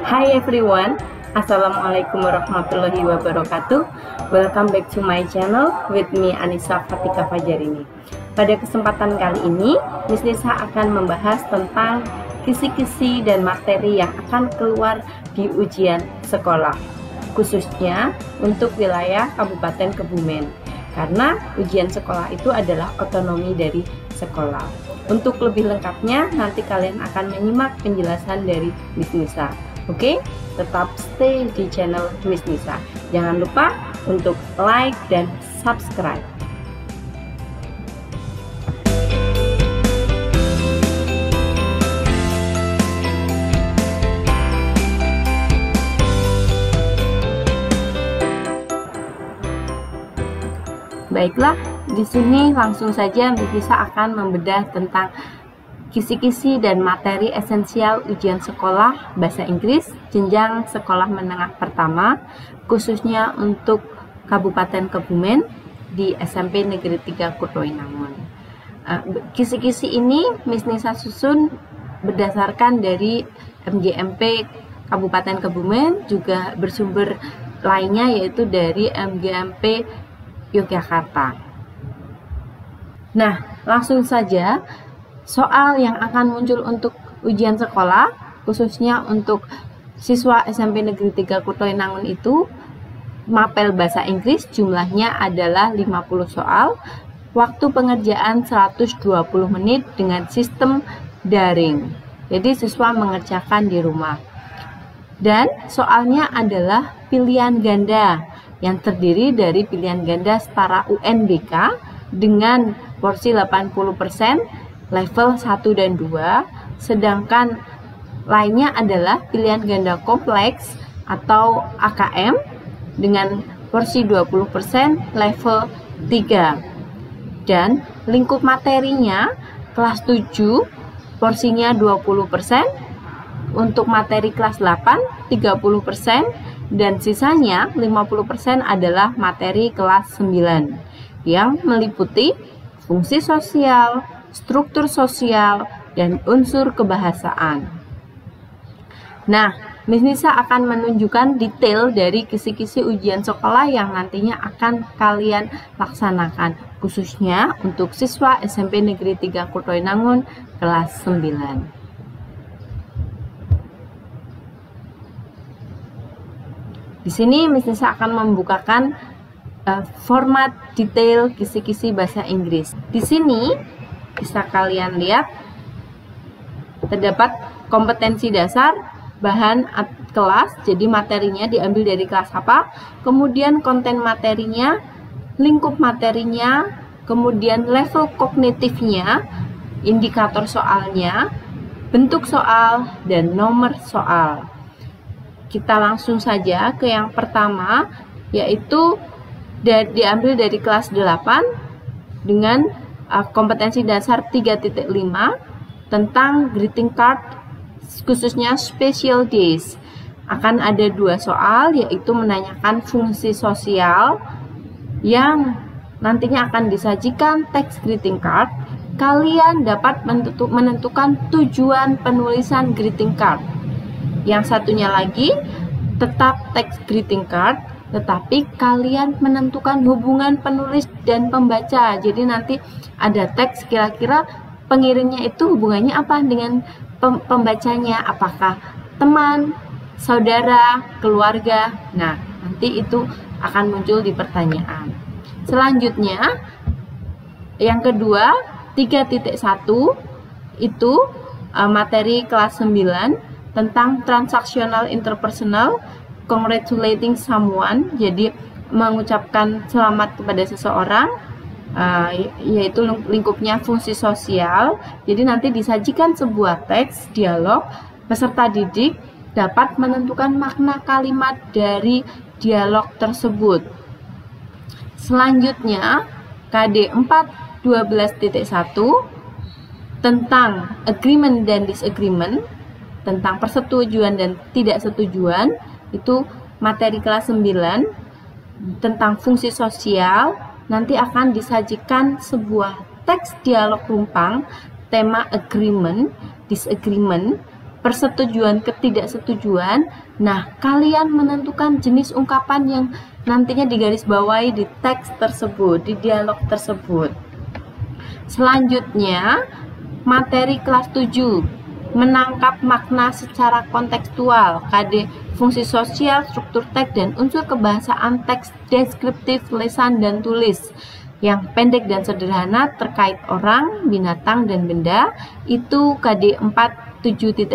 Hi everyone, Assalamualaikum warahmatullahi wabarakatuh. Welcome back to my channel with me Anissa Fatika Fajarini. Pada kesempatan kali ini, Miss Nisa akan membahas tentang kisi-kisi dan materi yang akan keluar di ujian sekolah, khususnya untuk wilayah Kabupaten Kebumen, karena ujian sekolah itu adalah otonomi dari sekolah. Untuk lebih lengkapnya, nanti kalian akan menyimak penjelasan dari Miss Nisa. Oke, tetap stay di channel Miss Nisa. Jangan lupa untuk like dan subscribe. Baiklah, di sini langsung saja Miss Nisa akan membedah tentang kisi-kisi dan materi esensial ujian sekolah bahasa Inggris jenjang sekolah menengah pertama, khususnya untuk Kabupaten Kebumen di SMP Negeri 3 Kutoinangun. Kisi-kisi ini Miss Nisa susun berdasarkan dari MGMP Kabupaten Kebumen, juga bersumber lainnya yaitu dari MGMP Yogyakarta. Nah, langsung saja soal yang akan muncul untuk ujian sekolah, khususnya untuk siswa SMP Negeri 3 Kutoinangun itu, mapel bahasa Inggris jumlahnya adalah 50 soal, waktu pengerjaan 120 menit dengan sistem daring. Jadi siswa mengerjakan di rumah. Dan soalnya adalah pilihan ganda yang terdiri dari pilihan ganda setara UNBK dengan porsi 80% level 1 dan 2, sedangkan lainnya adalah pilihan ganda kompleks atau AKM dengan porsi 20% level 3. Dan lingkup materinya kelas 7 porsinya 20%, untuk materi kelas 8 30%, dan sisanya 50% adalah materi kelas 9 yang meliputi fungsi sosial, struktur sosial, dan unsur kebahasaan. Nah, Miss Nisa akan menunjukkan detail dari kisi-kisi ujian sekolah yang nantinya akan kalian laksanakan, khususnya untuk siswa SMP Negeri 3 Kutoinangun kelas 9. Di sini Miss Nisa akan membukakan format detail kisi-kisi bahasa Inggris. Di sini bisa kalian lihat terdapat kompetensi dasar, bahan kelas, jadi materinya diambil dari kelas apa, kemudian konten materinya, lingkup materinya, kemudian level kognitifnya, indikator soalnya, bentuk soal, dan nomor soal. Kita langsung saja ke yang pertama, yaitu diambil dari kelas 8 dengan kompetensi dasar 3.5 tentang greeting card, khususnya special days. Akan ada 2 soal, yaitu menanyakan fungsi sosial yang nantinya akan disajikan teks greeting card. Kalian dapat menentukan tujuan penulisan greeting card. Yang satunya lagi tetap teks greeting card, tetapi kalian menentukan hubungan penulis dan pembaca. Jadi nanti ada teks, kira-kira pengirimnya itu hubungannya apa dengan pembacanya, apakah teman, saudara, keluarga. Nah, nanti itu akan muncul di pertanyaan. Selanjutnya, yang kedua, 3.1 itu materi kelas 9 tentang transaksional interpersonal, congratulating someone, jadi mengucapkan selamat kepada seseorang, yaitu lingkupnya fungsi sosial. Jadi nanti disajikan sebuah teks dialog, peserta didik dapat menentukan makna kalimat dari dialog tersebut. Selanjutnya, KD 4.12.1 tentang agreement dan disagreement, tentang persetujuan dan tidak setujuan, itu materi kelas 9 tentang fungsi sosial. Nanti akan disajikan sebuah teks dialog rumpang tema agreement, disagreement, persetujuan ketidaksetujuan. Nah, kalian menentukan jenis ungkapan yang nantinya digarisbawahi di teks tersebut, di dialog tersebut. Selanjutnya, materi kelas 7, menangkap makna secara kontekstual, KD fungsi sosial, struktur teks, dan unsur kebahasaan teks deskriptif lisan dan tulis yang pendek dan sederhana terkait orang, binatang, dan benda. Itu KD 47.1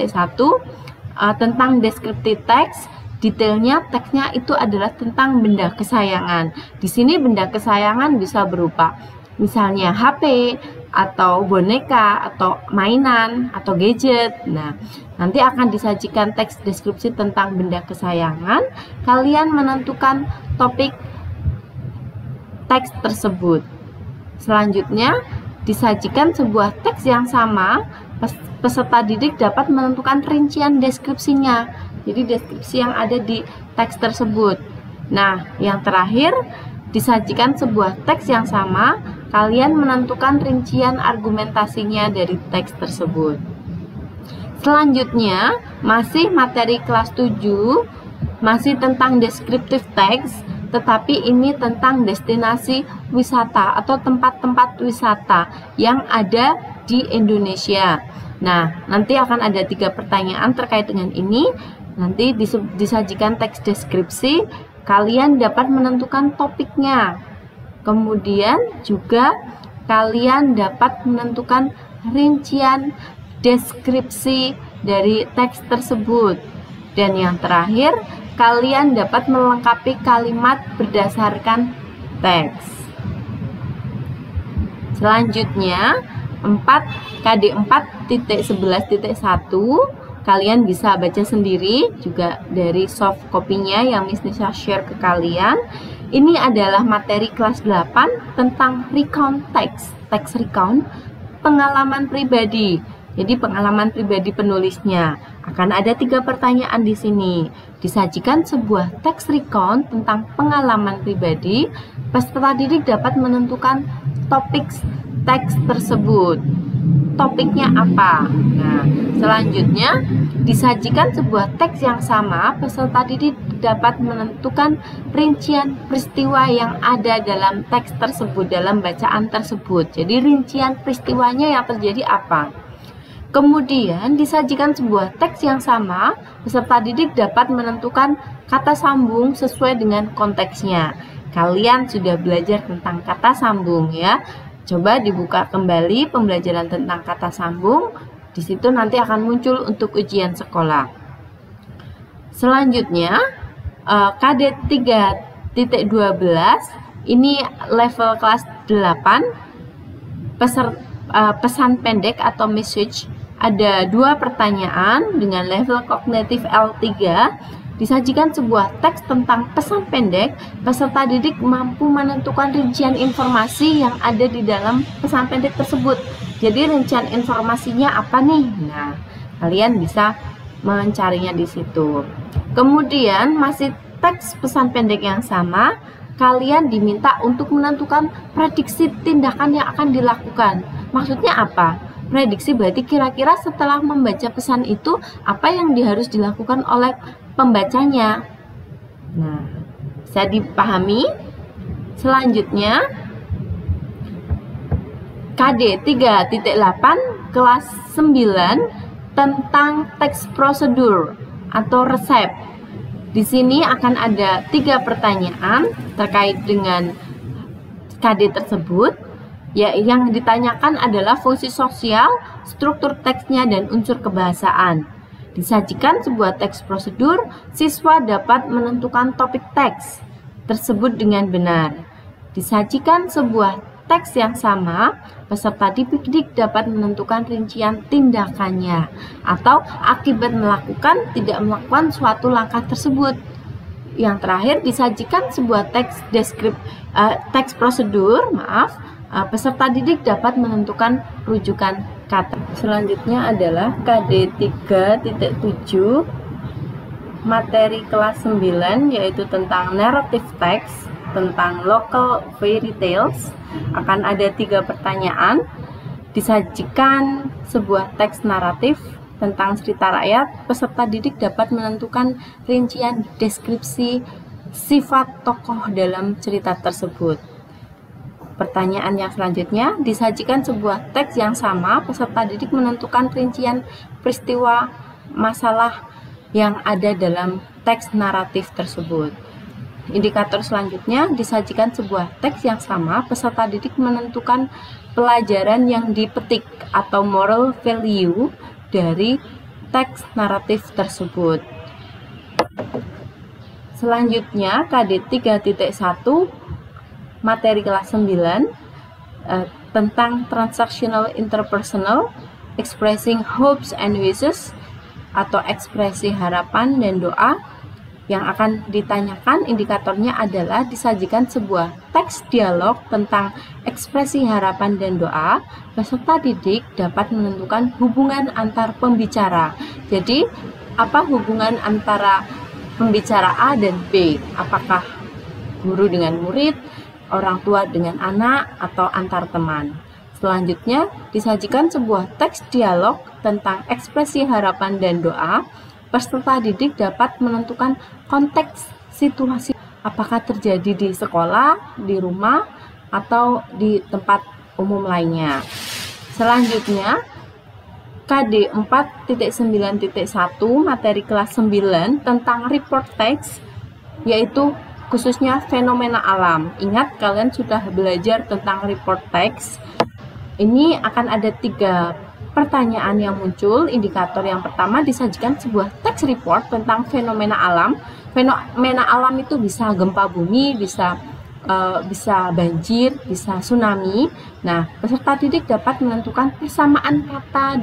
tentang deskriptif teks. Detailnya teksnya itu adalah tentang benda kesayangan. Di sini benda kesayangan bisa berupa misalnya HP atau boneka atau mainan atau gadget. Nah, nanti akan disajikan teks deskripsi tentang benda kesayangan. Kalian menentukan topik teks tersebut. Selanjutnya, disajikan sebuah teks yang sama. Peserta didik dapat menentukan rincian deskripsinya. Jadi deskripsi yang ada di teks tersebut. Nah, yang terakhir, disajikan sebuah teks yang sama, kalian menentukan rincian argumentasinya dari teks tersebut. Selanjutnya, masih materi kelas 7, masih tentang deskriptif teks, tetapi ini tentang destinasi wisata atau tempat-tempat wisata yang ada di Indonesia. Nah, nanti akan ada 3 pertanyaan terkait dengan ini. Nanti disajikan teks deskripsi, kalian dapat menentukan topiknya. Kemudian juga kalian dapat menentukan rincian deskripsi dari teks tersebut. Dan yang terakhir, kalian dapat melengkapi kalimat berdasarkan teks. Selanjutnya, KD 4.11.1 kalian bisa baca sendiri juga dari soft copy-nya yang Miss Nisa share ke kalian. Ini adalah materi kelas 8 tentang recount text recount, pengalaman pribadi. Jadi pengalaman pribadi penulisnya. Akan ada 3 pertanyaan di sini. Disajikan sebuah teks recount tentang pengalaman pribadi. Peserta didik dapat menentukan topik teks tersebut. Topiknya apa? Nah, selanjutnya disajikan sebuah teks yang sama, peserta didik dapat menentukan rincian peristiwa yang ada dalam teks tersebut, dalam bacaan tersebut. Jadi rincian peristiwanya yang terjadi apa? Kemudian disajikan sebuah teks yang sama, peserta didik dapat menentukan kata sambung sesuai dengan konteksnya. Kalian sudah belajar tentang kata sambung ya. Coba dibuka kembali pembelajaran tentang kata sambung. Di situ nanti akan muncul untuk ujian sekolah. Selanjutnya, KD 3.12 ini level kelas 8, pesan pendek atau message. Ada 2 pertanyaan dengan level kognitif L3. Disajikan sebuah teks tentang pesan pendek, peserta didik mampu menentukan rincian informasi yang ada di dalam pesan pendek tersebut. Jadi rincian informasinya apa nih? Nah, kalian bisa mencarinya di situ. Kemudian masih teks pesan pendek yang sama, kalian diminta untuk menentukan prediksi tindakan yang akan dilakukan. Maksudnya apa? Prediksi berarti kira-kira setelah membaca pesan itu apa yang harus dilakukan oleh pembacanya. Nah, bisa dipahami. Selanjutnya, KD 3.8 kelas 9 tentang teks prosedur atau resep. Di sini akan ada 3 pertanyaan terkait dengan KD tersebut. Ya, yang ditanyakan adalah fungsi sosial, struktur teksnya, dan unsur kebahasaan. Disajikan sebuah teks prosedur, siswa dapat menentukan topik teks tersebut dengan benar. Disajikan sebuah teks yang sama, peserta didik dapat menentukan rincian tindakannya atau akibat melakukan tidak melakukan suatu langkah tersebut. Yang terakhir, disajikan sebuah teks prosedur, peserta didik dapat menentukan rujukan kata. Selanjutnya adalah KD 3.7 materi kelas 9 yaitu tentang narrative text, tentang local fairy tales. Akan ada 3 pertanyaan. Disajikan sebuah teks naratif tentang cerita rakyat, peserta didik dapat menentukan rincian deskripsi sifat tokoh dalam cerita tersebut. Pertanyaan yang selanjutnya, disajikan sebuah teks yang sama, peserta didik menentukan rincian peristiwa masalah yang ada dalam teks naratif tersebut. Indikator selanjutnya, disajikan sebuah teks yang sama, peserta didik menentukan pelajaran yang dipetik atau moral value dari teks naratif tersebut. Selanjutnya, KD 3.1 materi kelas 9 tentang transactional interpersonal, expressing hopes and wishes atau ekspresi harapan dan doa. Yang akan ditanyakan indikatornya adalah disajikan sebuah teks dialog tentang ekspresi harapan dan doa. Peserta didik dapat menentukan hubungan antar pembicara. Jadi, apa hubungan antara pembicara A dan B? Apakah guru dengan murid, orang tua dengan anak, atau antar teman? Selanjutnya, disajikan sebuah teks dialog tentang ekspresi harapan dan doa. Peserta didik dapat menentukan konteks situasi, apakah terjadi di sekolah, di rumah, atau di tempat umum lainnya. Selanjutnya, KD 4.9.1 materi kelas 9 tentang report text, yaitu khususnya fenomena alam. Ingat, kalian sudah belajar tentang report text. Ini akan ada 3 pertanyaan yang muncul. Indikator yang pertama, disajikan sebuah teks report tentang fenomena alam. Fenomena alam itu bisa gempa bumi, bisa banjir, bisa tsunami. Nah, peserta didik dapat menentukan persamaan kata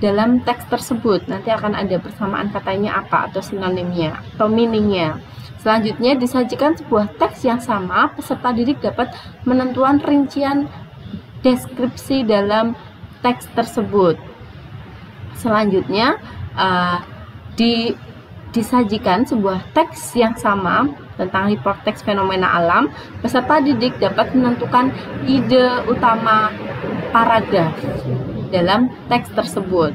dalam teks tersebut. Nanti akan ada persamaan katanya apa, atau sinonimnya, atau meaningnya. Selanjutnya, disajikan sebuah teks yang sama, peserta didik dapat menentukan rincian deskripsi dalam teks tersebut. Selanjutnya, disajikan sebuah teks yang sama tentang report teks fenomena alam. Peserta didik dapat menentukan ide utama paragraf dalam teks tersebut.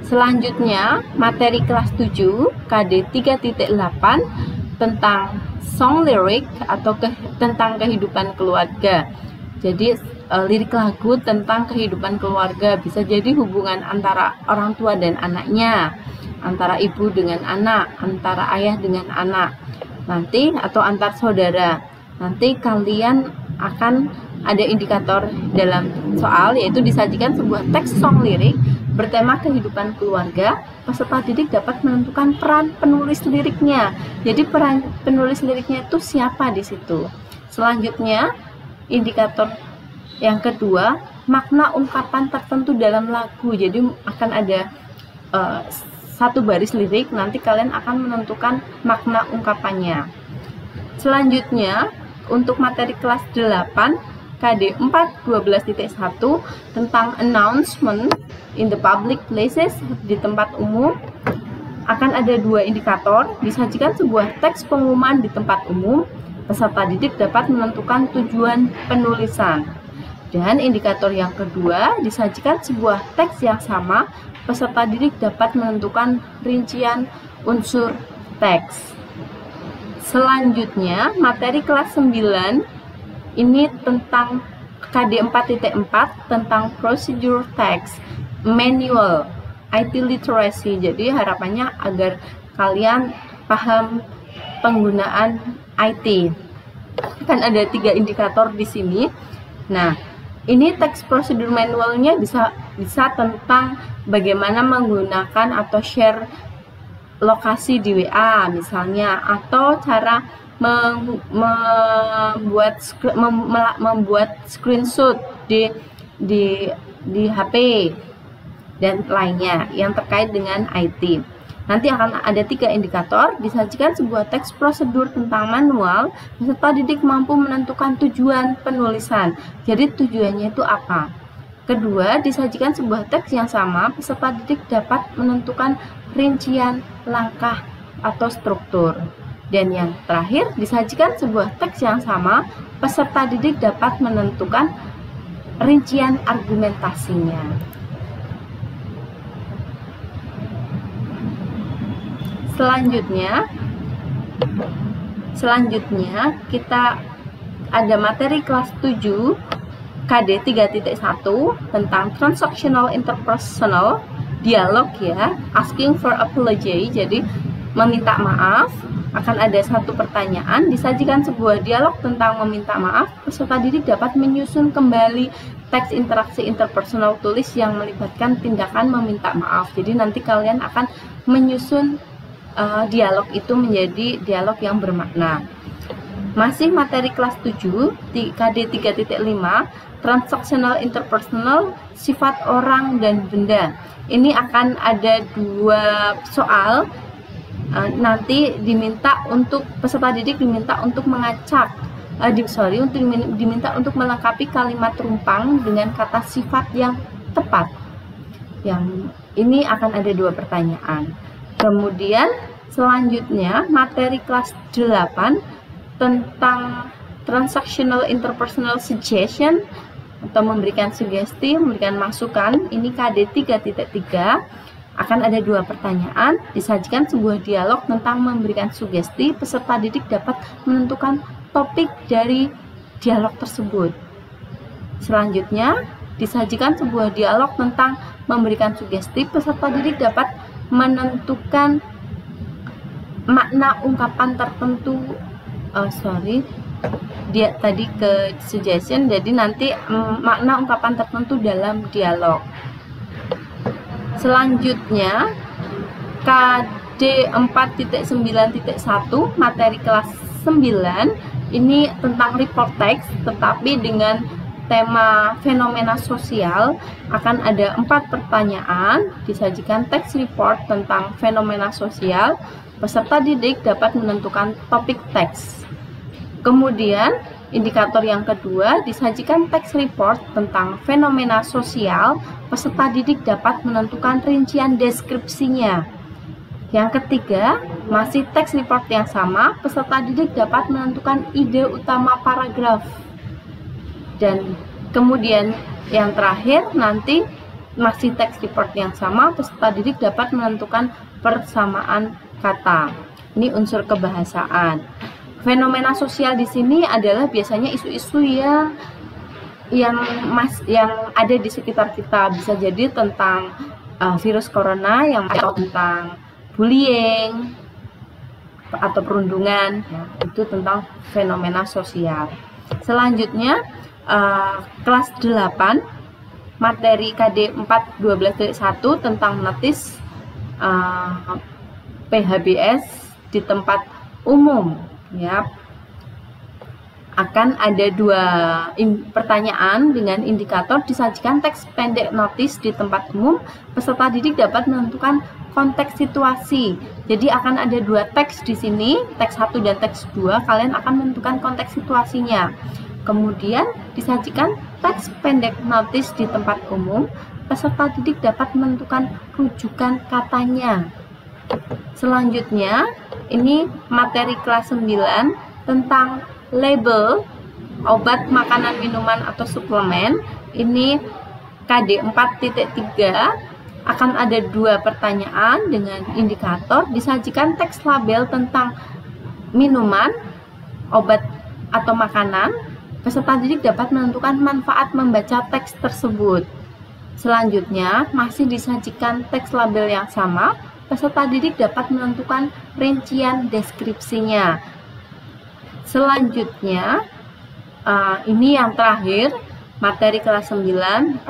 Selanjutnya, materi kelas 7 KD 3.8 tentang song lyric atau tentang kehidupan keluarga. Jadi lirik lagu tentang kehidupan keluarga, bisa jadi hubungan antara orang tua dan anaknya, antara ibu dengan anak, antara ayah dengan anak, nanti atau antar saudara. Nanti kalian akan ada indikator dalam soal, yaitu disajikan sebuah teks song lirik bertema kehidupan keluarga. Peserta didik dapat menentukan peran penulis liriknya. Jadi peran penulis liriknya itu siapa di situ. Selanjutnya, indikator yang kedua, makna ungkapan tertentu dalam lagu. Jadi akan ada satu baris lirik, nanti kalian akan menentukan makna ungkapannya. Selanjutnya, untuk materi kelas 8 KD 4.12.1 tentang announcement in the public places, di tempat umum, akan ada 2 indikator. Disajikan sebuah teks pengumuman di tempat umum. Peserta didik dapat menentukan tujuan penulisan. Dan indikator yang kedua, disajikan sebuah teks yang sama, peserta didik dapat menentukan rincian unsur teks. Selanjutnya, materi kelas 9 ini tentang KD 4.4 tentang procedure text, manual, IT literacy. Jadi harapannya agar kalian paham penggunaan IT. Kan ada 3 indikator di sini. Nah, ini teks prosedur manualnya bisa tentang bagaimana menggunakan atau share lokasi di WA misalnya, atau cara membuat screenshot di HP dan lainnya yang terkait dengan IT. Nanti akan ada 3 indikator. Disajikan sebuah teks prosedur tentang manual, peserta didik mampu menentukan tujuan penulisan. Jadi tujuannya itu apa? Kedua, disajikan sebuah teks yang sama, peserta didik dapat menentukan rincian langkah atau struktur. Dan yang terakhir, disajikan sebuah teks yang sama, peserta didik dapat menentukan rincian argumentasinya. Selanjutnya kita ada materi kelas 7 KD 3.1 tentang transactional interpersonal dialog ya, asking for apology, jadi meminta maaf. Akan ada satu pertanyaan, disajikan sebuah dialog tentang meminta maaf, peserta didik dapat menyusun kembali teks interaksi interpersonal tulis yang melibatkan tindakan meminta maaf. Jadi nanti kalian akan menyusun dialog itu menjadi dialog yang bermakna. Masih materi kelas 7 KD 3.5 transactional interpersonal sifat orang dan benda. Ini akan ada 2 soal. Nanti peserta didik diminta untuk mengacak diminta untuk melengkapi kalimat rumpang dengan kata sifat yang tepat. Yang ini akan ada 2 pertanyaan. Kemudian selanjutnya materi kelas 8 tentang transactional interpersonal suggestion atau memberikan sugesti, memberikan masukan. Ini KD 3.3 akan ada 2 pertanyaan, disajikan sebuah dialog tentang memberikan sugesti, peserta didik dapat menentukan topik dari dialog tersebut. Selanjutnya disajikan sebuah dialog tentang memberikan sugesti, peserta didik dapat menentukan makna ungkapan tertentu. Dia tadi ke suggestion, jadi nanti makna ungkapan tertentu dalam dialog. Selanjutnya KD 4.9.1 materi kelas 9 ini tentang report text, tetapi dengan tema fenomena sosial. Akan ada 4 pertanyaan, disajikan teks report tentang fenomena sosial, peserta didik dapat menentukan topik teks. Kemudian indikator yang kedua, disajikan teks report tentang fenomena sosial, peserta didik dapat menentukan rincian deskripsinya. Yang ketiga, masih teks report yang sama, peserta didik dapat menentukan ide utama paragraf. Dan kemudian yang terakhir, nanti masih teks report yang sama, peserta didik dapat menentukan persamaan kata. Ini unsur kebahasaan. Fenomena sosial di sini adalah biasanya isu-isu yang ada di sekitar kita. Bisa jadi tentang virus corona, atau tentang bullying atau perundungan, ya, itu tentang fenomena sosial. Selanjutnya kelas 8 materi KD 4.12.1 tentang notis PHBS di tempat umum. Ya, akan ada 2 pertanyaan dengan indikator, disajikan teks pendek notis di tempat umum, peserta didik dapat menentukan konteks situasi. Jadi akan ada 2 teks di sini, teks 1 dan teks 2, kalian akan menentukan konteks situasinya. Kemudian disajikan teks pendek notis di tempat umum, peserta didik dapat menentukan rujukan katanya. Selanjutnya, ini materi kelas 9 tentang label obat, makanan, minuman, atau suplemen. Ini KD 4.3 akan ada 2 pertanyaan dengan indikator, disajikan teks label tentang minuman, obat, atau makanan. Peserta didik dapat menentukan manfaat membaca teks tersebut. Selanjutnya, masih disajikan teks label yang sama, peserta didik dapat menentukan rincian deskripsinya. Selanjutnya, ini yang terakhir, materi kelas 9,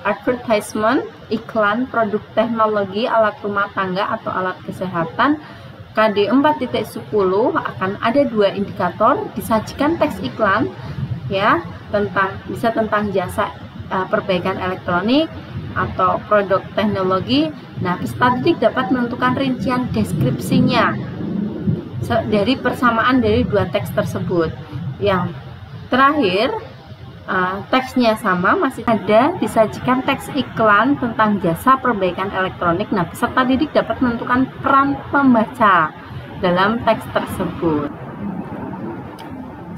advertisement, iklan, produk teknologi, alat rumah tangga atau alat kesehatan. KD 4.10 akan ada 2 indikator, disajikan teks iklan, ya, bisa tentang jasa perbaikan elektronik atau produk teknologi. Nah, peserta didik dapat menentukan rincian deskripsinya dari persamaan dari 2 teks tersebut. Yang terakhir, teksnya sama, masih ada disajikan teks iklan tentang jasa perbaikan elektronik. Nah, peserta didik dapat menentukan peran pembaca dalam teks tersebut.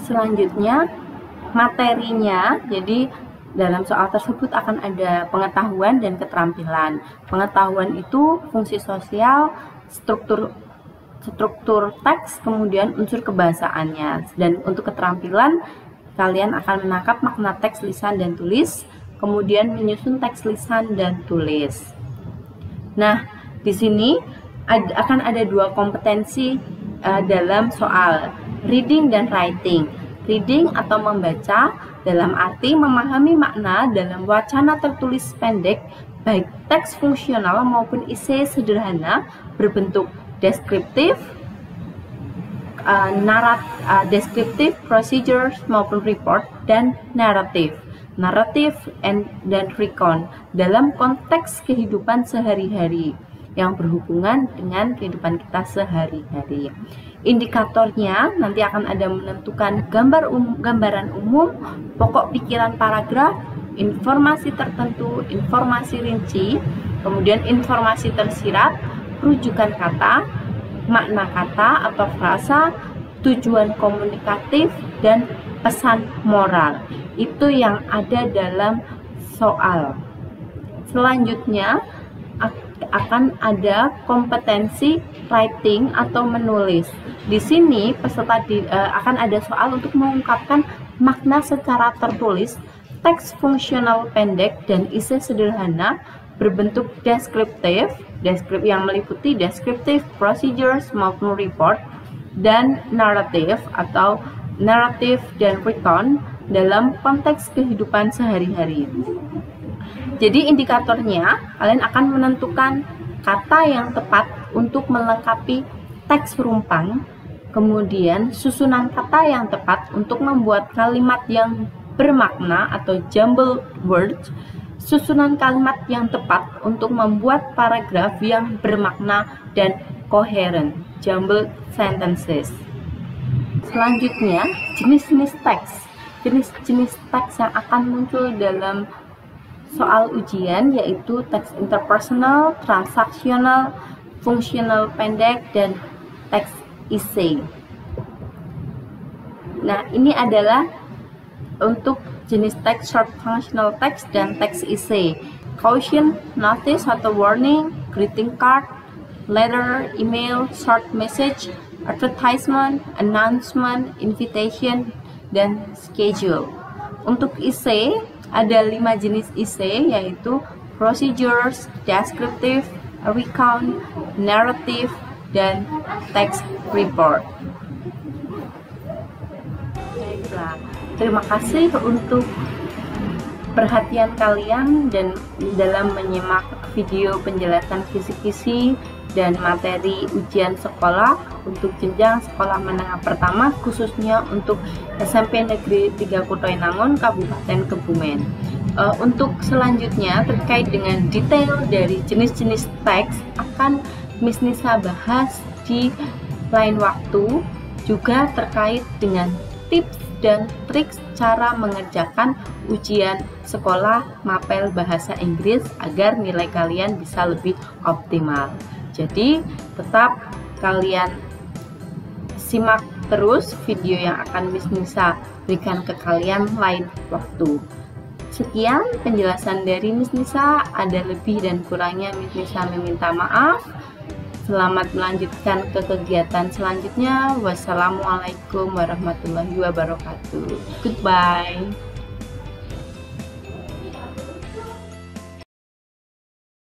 Selanjutnya, materinya, jadi dalam soal tersebut akan ada pengetahuan dan keterampilan. Pengetahuan itu fungsi sosial, struktur struktur teks, kemudian unsur kebahasaannya. Dan untuk keterampilan, kalian akan menangkap makna teks lisan dan tulis, kemudian menyusun teks lisan dan tulis. Nah, di sini akan ada dua kompetensi dalam soal reading dan writing. Reading atau membaca dalam arti memahami makna dalam wacana tertulis pendek, baik teks fungsional maupun esai sederhana berbentuk deskriptif, deskriptif, procedures maupun report, dan naratif dan recon dalam konteks kehidupan sehari-hari yang berhubungan dengan kehidupan kita sehari-hari. Indikatornya nanti akan ada menentukan gambaran umum, pokok pikiran paragraf, informasi tertentu, informasi rinci, kemudian informasi tersirat, rujukan kata, makna kata atau frasa, tujuan komunikatif, dan pesan moral. Itu yang ada dalam soal. Selanjutnya akan ada kompetensi writing atau menulis. Di sini peserta akan ada soal untuk mengungkapkan makna secara tertulis, teks fungsional pendek dan esai sederhana berbentuk deskriptif, yang meliputi deskriptif, procedures maupun report, dan naratif atau naratif dan recon dalam konteks kehidupan sehari-hari. Jadi indikatornya, kalian akan menentukan kata yang tepat untuk melengkapi teks rumpang, kemudian susunan kata yang tepat untuk membuat kalimat yang bermakna atau jumbled words, susunan kalimat yang tepat untuk membuat paragraf yang bermakna dan coherent, jumbled sentences. Selanjutnya, jenis-jenis teks. Jenis-jenis teks yang akan muncul dalam soal ujian yaitu teks interpersonal, transaksional, fungsional pendek, dan teks esai. Nah, ini adalah untuk jenis teks short functional text dan teks esai. Caution, notice atau warning, greeting card, letter, email, short message, advertisement, announcement, invitation, dan schedule. Untuk esai, ada 5 jenis esai yaitu procedures, descriptive, recount, narrative, dan text report. Baiklah, terima kasih untuk perhatian kalian dan dalam menyimak video penjelasan kisi-kisi dan materi ujian sekolah untuk jenjang sekolah menengah pertama, khususnya untuk SMP Negeri 3 Kutoinangun, Kabupaten Kebumen. Untuk selanjutnya terkait dengan detail dari jenis-jenis teks akan Miss Nisa bahas di lain waktu, juga terkait dengan tips dan trik cara mengerjakan ujian sekolah mapel bahasa Inggris agar nilai kalian bisa lebih optimal. Jadi tetap kalian simak terus video yang akan Miss Nisa berikan ke kalian lain waktu. Sekian penjelasan dari Miss Nisa, ada lebih dan kurangnya Miss Nisa meminta maaf. Selamat melanjutkan ke kegiatan selanjutnya. Wassalamualaikum warahmatullahi wabarakatuh. Goodbye.